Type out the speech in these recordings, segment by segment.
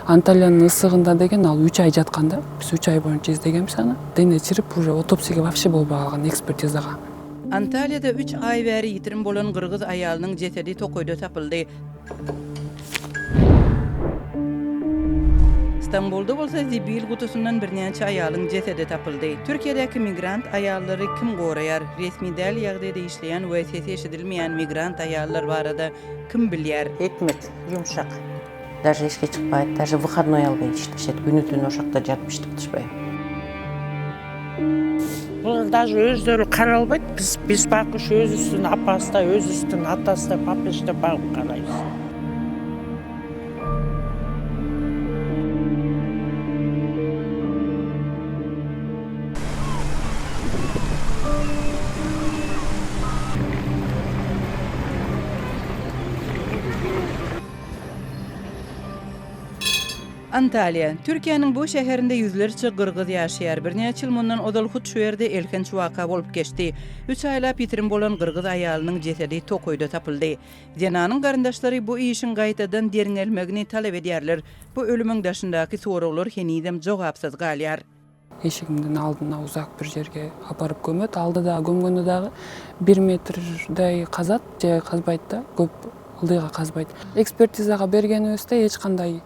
Antalya'nın ысыгында деген ал 3 ай жатканда, биз 3 ай боюнча издегенбиз аны. Дене чирип уже otopsiyага вообще болбой калган, экспертизага. Antalya'da 3 ay bäri yitirim bolan Qırgız ayalynyň jesedi Tokoyda tapyldy. İstanbul'da bolsa Zibil gutusundan birnäçe ayalyň jesedi tapyldy. Türkiýedäki migrant ayallary kim goraýar? Resmi däl ýagdaýda işleýän we sesi eşidilmeýän migrant ayallar barada kim bilýär? Ekmek, yumuşak. Даже işe çıkmayıp, даже выходной almayı işleşet. Günü tün oşakta jatmıştık dışpay. Бұл даже өздері қаралбайды. Біз бақыш өз үстін апасы да, өз үстін атасы да, папасы да бағып қараймыз. Antalya, Türkiýanyň bu şäherinde yüzlerçe Qırgız ýaşaýar. Birnäçe ýyl mundan Odalhut şu ýerde elkenç waka bolup geçdi. 3 aýlap ýitirim bolan Qırgız aýalynyň jesedi Tokoyda tapyldy. Jenanyň garyndaşlary bu işin gaýtadan deriňelmegini talap edýärler. Bu ölümüň daşyndaky soraglar henidem jogapsyz galýar. Eşigimden aldına uzak bir жерге aparıp gömöt. Aldı da gömgöndü dagı 1 metrday kazat, je kazbayt da, köp ıldyga kazbayt. Ekspertizaga bergenibizde hiç kanday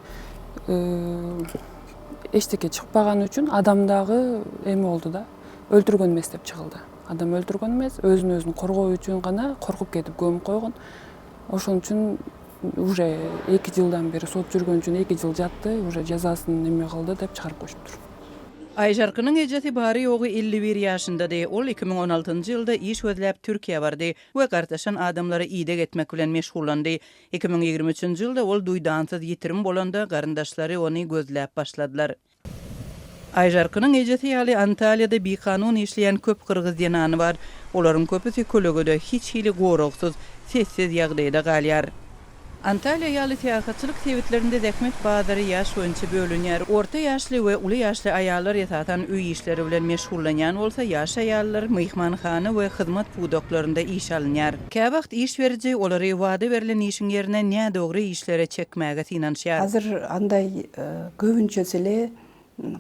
eşteke çıkpagan üçün adamdagı emi oldu da öldürgön emes dep çykyldy. Adam öldürgön emes, özünü özünü korgоо üçün gana korkup ketip gömüp koygun. Oşon üçün уже 2 ýyldan beri sot жүрgөн üçün 2 ýyl jatdy, уже jazasyny neme kıldı dep çykaryp koşupdyr. Ayjarkynyň ejeti bary ýogy 51 ýaşynda. Ol 2016-njy ýylda iş özläp Türkiýe bardy we gardaşan adamlary ýydak etmek bilen meşgullandy. 2023-njy ýylda ol duýdansyz ýitirim bolanda gardaşlary ony gözläp başladylar. Ayjarkynyň ejeti ýaly Antalya'da bikanun işleýän köp Qırgız ýanany bar. Olaryň köpüsi kölegede hiç hili goragsyz, sessiz ýagdaýda galýar. Antalya ýaly täýatçylyk sebitlerinde däkmek bazary ýaş boýunça bölünýär. Orta ýaşly we uly ýaşly aýallar ýatatan öý işleri bilen meşgullanýan bolsa, ýaş aýallar myhmanhana we hyzmat puwdoklarynda iş alynýar. Käbagt iş beriji olary wada berilen işiň ýerine näde dogry işlere çekmäge synanýar. Hazır anday köpünçesele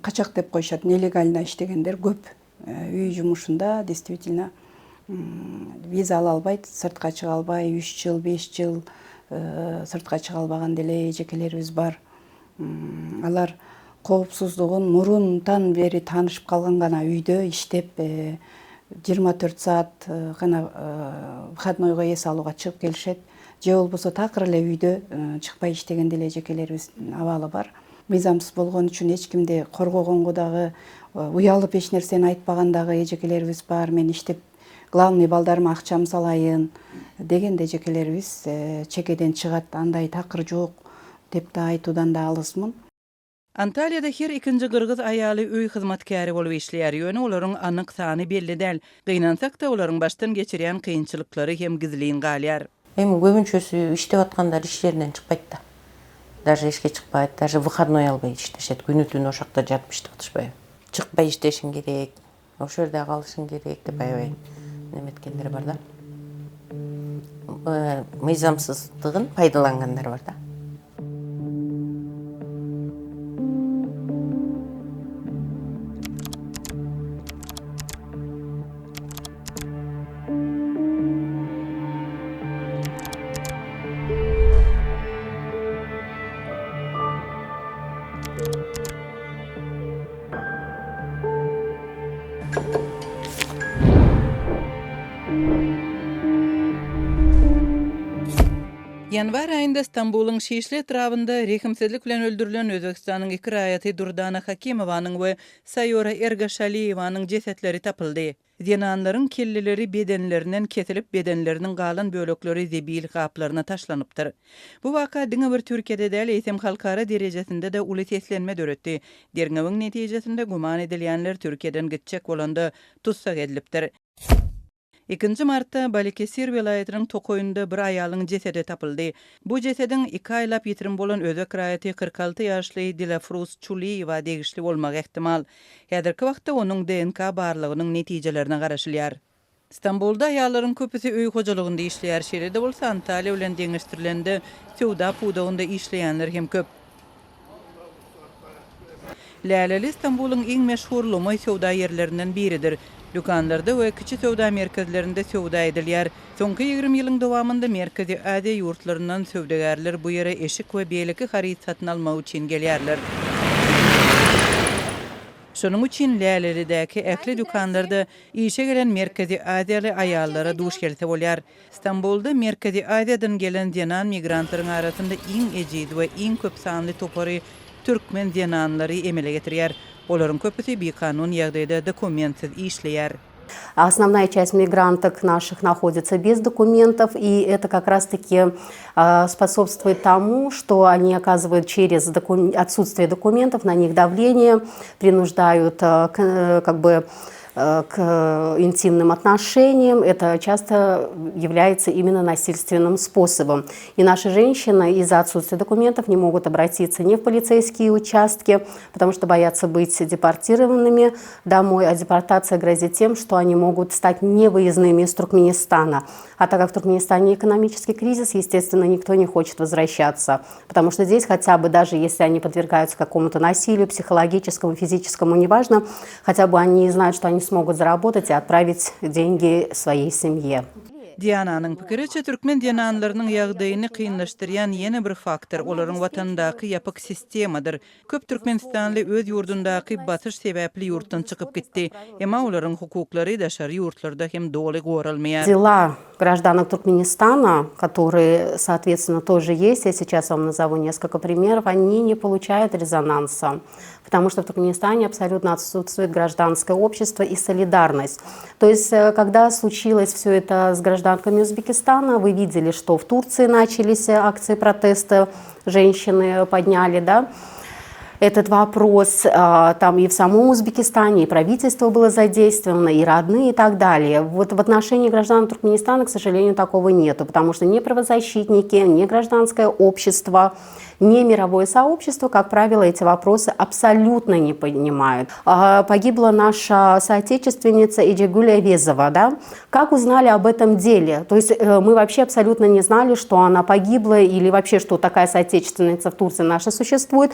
kaçak dep koyuşat, nelegalna iştegender köp. Öý jumuşunda действительно viza ala albayt, sırtga çıga albay, 3 ýyl, 5 ýyl sırtga çıga albagan dele ejekelerimiz bar. Alar koopsuzdugun murundan beri tanışıp kalgan gana üýde iştep 24 saat gana выходнойго эс алууга чыгıp gelişet. Je bolbosa takыр эле üýde çıkpay iştegen dele ejekelerimiz abaly bar. Mizamsız bolgon üçün hiç kimde korgogongo dagı uyalıp eç nerseni aýtpagan dagı ejekelerimiz bar. Men iştep главный балдарыма акчам салайын деген de ejekelerimiz çekeden çıgat, anday takır jok dep de aýtudan da alysmyn. Antalya'da her ikinci Qırgız aýaly öý hyzmatkary bolup işleýär. Ýöne olaryň anyk sany belli däl. Gynansak da olaryň baştan geçirýän kynçylyklary hem gizliň galýar. Эми көбүнчөсү иштеп аткандар иш жеринен чыкпайт да. Даже işe çıkmayıp, даже выходной almayı işleşet. Günü tün oşakta jatmışdyk dışpay. Çıkpay işleşiň gerek, oş ýerde galyşyň gerek dep aýbay. Nemetkenler bar da. Myzamsyzdygyn paýdalanganlar bar da. Yanvar ayında İstanbul'un Şişli etrafında rehimsizlik bilen öldürülen Özbekistanyň 2 raýaty Durdana Hakimowanyň we Sayora Ergaşaliýewanyň jesetleri tapyldy. Ýananlaryň kelleleri bedenlerinden kesilip bedenleriniň galan bölekleri zebil gaplaryna taşlanypdyr. Bu waka diňe bir Türkiýede däl eýsem halkara derejesinde de uly teslenme döretdi. Derňewiň netijesinde guman edilýänler Türkiýeden gitjek bolanda tutsak edilipdir. 2 Mart'ta Balıkesir vilayetynyň Tokoyunda bir aýalyň jesedi tapyldy. Bu jesediň 2 aýlap ýitirim bolan özek raýaty 46 ýaşly Dilafruz Çuliýewa degişli bolmak ehtimal. Häzirki wagtda onuň DNK barlygynyň netijelerine garaşylýar. İstanbulda aýallaryň köpüsi öý hojalygynda işleýär. Şeýle bolsa Antalya bilen deňeşdirilendi. Sowda puwdagynda işleýänler hem köp. Läleli İstanbul'un en meşhur lomoy sowda yerlerinden biridir. Dükanlarda we kiçi sowda merkezlerinde sowda edilýär. Soňky 20 ýylyň dowamında merkezi Aziýa ýurtlaryndan sowdagarlar bu ýere eşik we beýleki haryt satyn almak üçin gelýärler. Şonuň üçin Lälelidäki ähli dükanlarda işe gelen merkezi Aziýaly aýallara duş gelse bolýar. İstanbulda merkezi Aziýadan gelen diýanan migrantlaryň arasynda iň ejid we iň köp sanly topary türkmen diýananlary emele getirýär. Olaryň köpüsi bekanun ýagdaýda dokumentsiz işleýär. Основная часть мигранток наших находится без документов, и это как раз-таки способствует тому, что они оказывают через отсутствие документов на них давление, принуждают к интимным отношениям. Это часто является именно насильственным способом. И наши женщины из-за отсутствия документов не могут обратиться ни в полицейские участки, потому что боятся быть депортированными домой, а депортация грозит тем, что они могут стать невыездными из Туркменистана. А так как в Туркменистане экономический кризис, естественно, никто не хочет возвращаться, потому что здесь хотя бы, даже если они подвергаются какому-то насилию, психологическому, физическому, неважно, хотя бы они знают, что они смогут заработать и отправить деньги своей семье. Diyananyň pikiriçe türkmen diýananlarynyň ýagdaýyny kynlaşdyrýan ýene bir faktor olaryň watandaky ýapyk sistemadyr. Köp türkmenistanly öz ýurdundaky batyş sebäpli ýurtdan çykyp gitdi. Emma olaryň hukuklary daşary ýurtlarda hem doly goralmaýar. Дела гражданок Туркменистана, которые, соответственно, тоже есть, я сейчас вам назову несколько примеров, они не получают резонанса, потому что в Туркменистане абсолютно отсутствует гражданское общество и солидарность. То есть, когда случилось все это с гражданками Узбекистана, вы видели, что в Турции начались акции протеста, женщины подняли, да, этот вопрос, там и в самом Узбекистане, и правительство было задействовано, и родные, и так далее. Вот в отношении граждан Туркменистана, к сожалению, такого нету, потому что ни правозащитники, ни гражданское общество, ни мировое сообщество, как правило, эти вопросы абсолютно не понимают. Погибла наша соотечественница Эджигуль Авезова, да? Как узнали об этом деле? То есть мы вообще абсолютно не знали, что она погибла, или вообще, что такая соотечественница в Турции наша существует.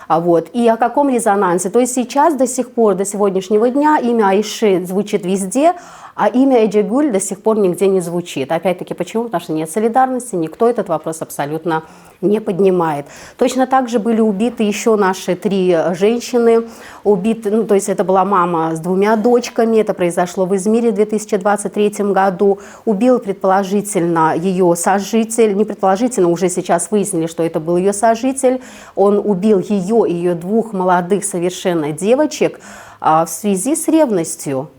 Вот. И о каком резонансе? То есть сейчас до сих пор, до сегодняшнего дня имя Айши звучит везде, а имя Эджигуль до сих пор нигде не звучит. Опять-таки, почему? Потому что нет солидарности, никто этот вопрос абсолютно не поднимает. Точно так же были убиты еще наши 3 женщины. Убиты, то есть это была мама с 2 дочками, это произошло в Измире в 2023 году. Убил предположительно ее сожитель, не предположительно, уже сейчас выяснили, что это был ее сожитель. Он убил ее и ее 2 молодых совершенно девочек в связи с ревностью.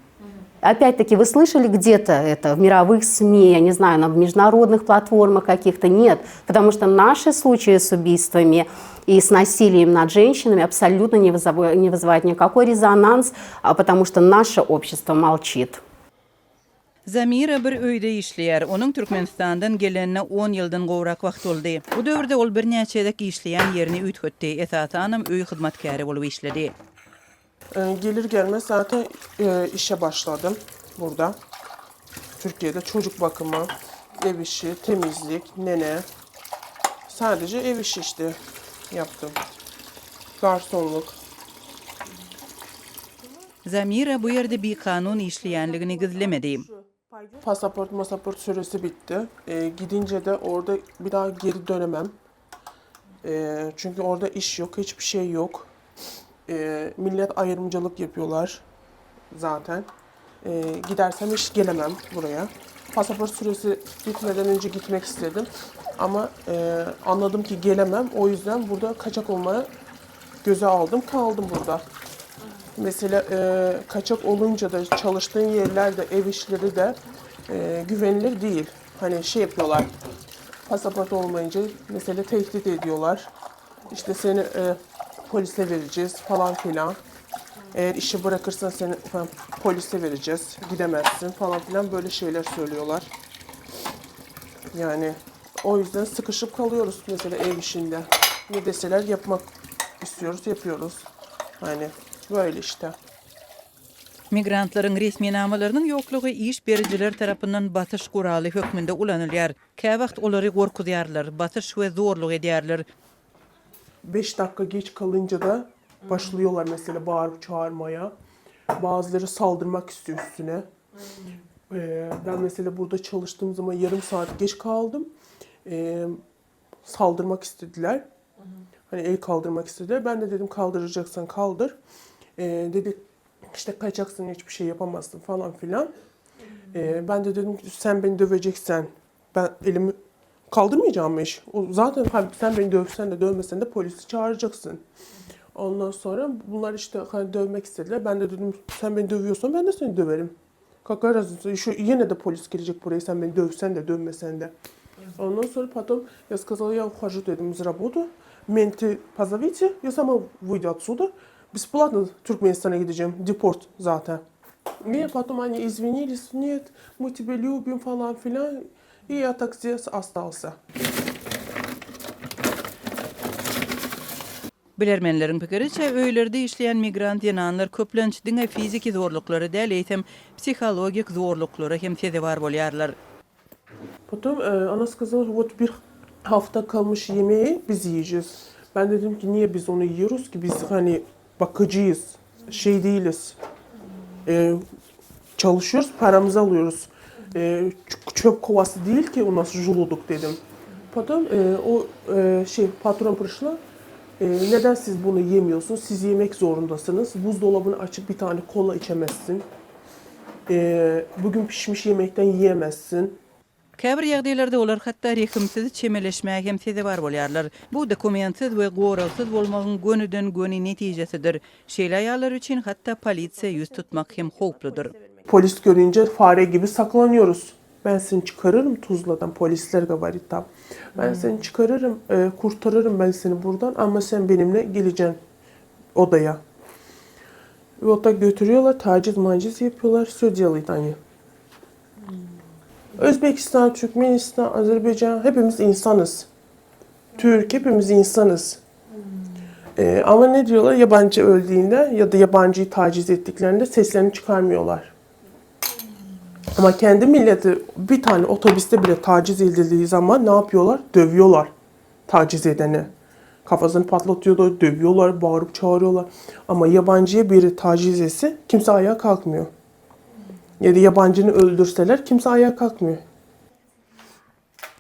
Опять-таки, вы слышали где-то это в мировых СМИ, я не знаю, на международных платформах каких-то? Нет, потому что наши случаи с убийствами и с насилием над женщинами абсолютно не вызывают никакой резонанс, потому что наше общество молчит. Zamira bir öýde işleýär. Onuň Türkmenistandan gelenine 10 ýyldan gowrak wagt boldy. Bu döwürde ol bir näçedek işleýän ýerini ütgötdi. Esasy anam öý hyzmatkary bolup işledi. Gelir gelmez zaten işe başladım burada. Türkiye'de çocuk bakımı, ev işi, temizlik, nene. Sadece ev işi işte yaptım. Garsonluk. Zamira bu ýerde bir kanun işleýänligini gizlemedi. Pasaport süresi bitti. Gidince de orada bir daha geri dönemem. Çünkü orada iş yok, hiçbir şey yok. Millet ayrımcılık yapıyorlar zaten. Gidersem hiç gelemem buraya. Pasaport süresi bitmeden önce gitmek istedim. Ama anladım ki gelemem. O yüzden burada kaçak olmaya göze aldım. Kaldım burada. Mesela kaçak olunca da çalıştığın yerlerde, ev işleri de güvenilir değil. Hani şey yapıyorlar. Pasaport olmayınca mesela tehdit ediyorlar. İşte seni polise vereceğiz falan filan. Eğer işi bırakırsan seni polise vereceğiz. Gidemezsin falan filan, böyle şeyler söylüyorlar. Yani o yüzden sıkışıp kalıyoruz mesela ev işinde. Ne deseler yapmak istiyoruz, yapıyoruz. Hani böyle işte. Migrantlaryň resmi namalarynyň ýoklugy iş berijiler tarapyndan batyş guraly hökmünde ulanylýar. Käwagt olary gorkudýarlar, batyş we zorluk edýärler. 5 dakika geç kalınca da Başlıyorlar mesela bağırıp çağırmaya. Bazıları saldırmak istiyor üstüne. Ben mesela burada çalıştığım zaman yarım saat geç kaldım. Saldırmak istediler. Hani el kaldırmak istediler. Ben de dedim kaldıracaksan kaldır. Dedi işte kaçacaksın, hiçbir şey yapamazsın falan filan. Ben de dedim sen beni döveceksen ben elimi kaldırmayacağım iş. Zaten sen beni dövsen de dövmesen de polisi çağıracaksın. Ondan sonra bunlar işte hani dövmek istediler. Ben de dedim sen beni dövüyorsan ben de seni döverim. Какая разница? Yine de polis gelecek buraya sen beni dövsen de dövmesen de. Ondan sonra потом я сказала, я ухожу dedim с работы. Менты позовите, я сама выйду отсюда. Бесплатно Türkmenistan'a gideceğim. Deport zaten. И потом они извинились, нет, мы тебя любим falan filan. И я так здесь остался. Bilermenlerin pikiriçe öýlerde işleyen migrant ýananlar köplenç diňe fiziki zorlukları däl eýsem psihologik zorlukları hem seze var bolýarlar. Потом она сказала, вот bir hafta kalmış yemeği biz yiyeceğiz. Ben dedim ki niye biz onu yiyoruz ki? Biz hani bakıcıyız, şey değiliz. Çalışıyoruz, paramızı alıyoruz. Çöp kovası değil ki o nasıl juluduk dedim. Потом patron prişla neden siz bunu yemiyorsunuz? Siz yemek zorundasınız. Buzdolabını açıp bir tane kola içemezsin. Bugün pişmiş yemekten yiyemezsin. Käbir ýagdaýlarda olar hatda rehimsiz çemeleşmäge hem seze var bolýarlar. Bu dokumentsiz we gorasyz bolmagyň gönüden göni netijesidir. Şeýle aýallar üçin hatda polisiýa ýüz tutmak hem howpludyr. Polis görünce fare gibi saklanıyoruz. Ben seni çıkarırım Tuzla'dan. Polisler говорит tam. Ben seni çıkarırım, kurtarırım ben seni buradan ama sen benimle geleceksin odaya. Ve o da götürüyorlar, taciz maciz yapıyorlar, все делают они. Özbekistan, Türkmenistan, Azerbaycan hepimiz insanız. Türk hepimiz insanız. Ama ne diyorlar? Yabancı öldüğünde ya da yabancıyı taciz ettiklerinde seslerini çıkarmıyorlar. Ama kendi milleti bir tane otobüste bile taciz edildiği zaman ne yapıyorlar? Dövüyorlar taciz edeni. Kafasını patlatıyorlar, dövüyorlar, bağırıp çağırıyorlar. Ama yabancıya biri taciz etse kimse ayağa kalkmıyor. Ya da yabancını öldürseler kimse ayağa kalkmıyor.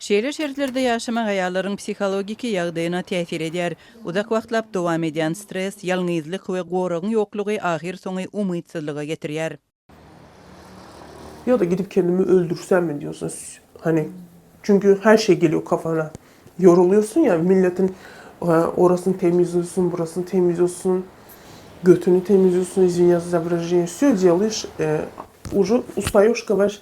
Şeýle şertlerde ýaşamak aýallaryň psihologiki ýagdaýyna täsir edýär. Uzak wagtlap dowam edýän stres, ýalňyzlyk we goragyň ýoklugy ahir soňy umytsızlyga getirýär. Ya da gidip kendimi öldürsem mi diyorsun? Hani çünkü her şey geliyor kafana. Yoruluyorsun ya milletin orasını temizliyorsun, burasını temizliyorsun, götünü temizliyorsun, извиняюсь за выражение, все делаешь, уже устаешь, говоришь,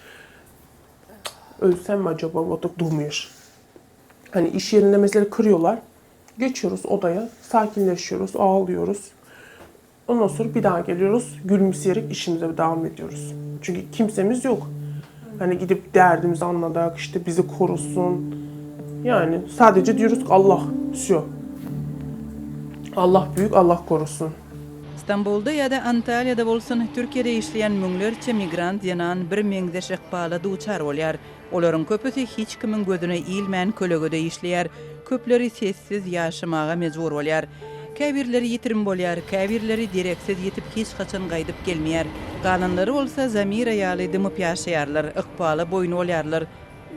ölsem mi acaba, o da durmuyor. Hani iş yerinde mesela kırıyorlar, geçiyoruz odaya, sakinleşiyoruz, ağlıyoruz. Ondan sonra bir daha geliyoruz, gülümseyerek işimize devam ediyoruz. Çünkü kimsemiz yok. Hani gidip derdimizi anladık, işte bizi korusun. Yani sadece diyoruz ki Allah, şu. Allah büyük, Allah korusun. İstanbul'da ya da Antalya'da bolsun Türkiye'de işleyen müňlerçe migrant ýanan bir meňzeş ykbala duçar bolýar. Olaryň köpüsi hiç kimin gözüne ilmän kölegede işleýär. Köpleri sessiz ýaşamaga mejbur bolýar. Käbirleri ýitirim bolýar, käbirleri direksiz ýetip hiç gaçan gaýdyp gelmeýär. Galanlary bolsa zamir ýaly dymyp ýaşaýarlar, ykbala boyun bolýarlar.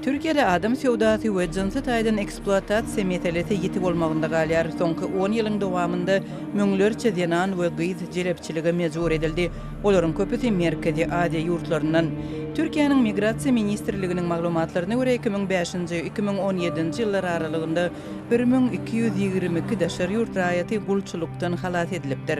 Türkiýede adam sewdasy we jinsy taýdan eksploatasiýa meselesi ýetip bolmagynda galýar. Soňky 10 ýylyň dowamında müňlerçe ýanan we gyz jelepçilige mejbur edildi. Olaryň köpüsi merkezi Aziýa ýurtlaryndan. Türkiýanyň Migrasiýa ministrliginiň maglumatlaryna görä 2005-2017 ýyllar aralygynda 1222 daşary ýurt raýaty gulçulukdan halat edilipdir.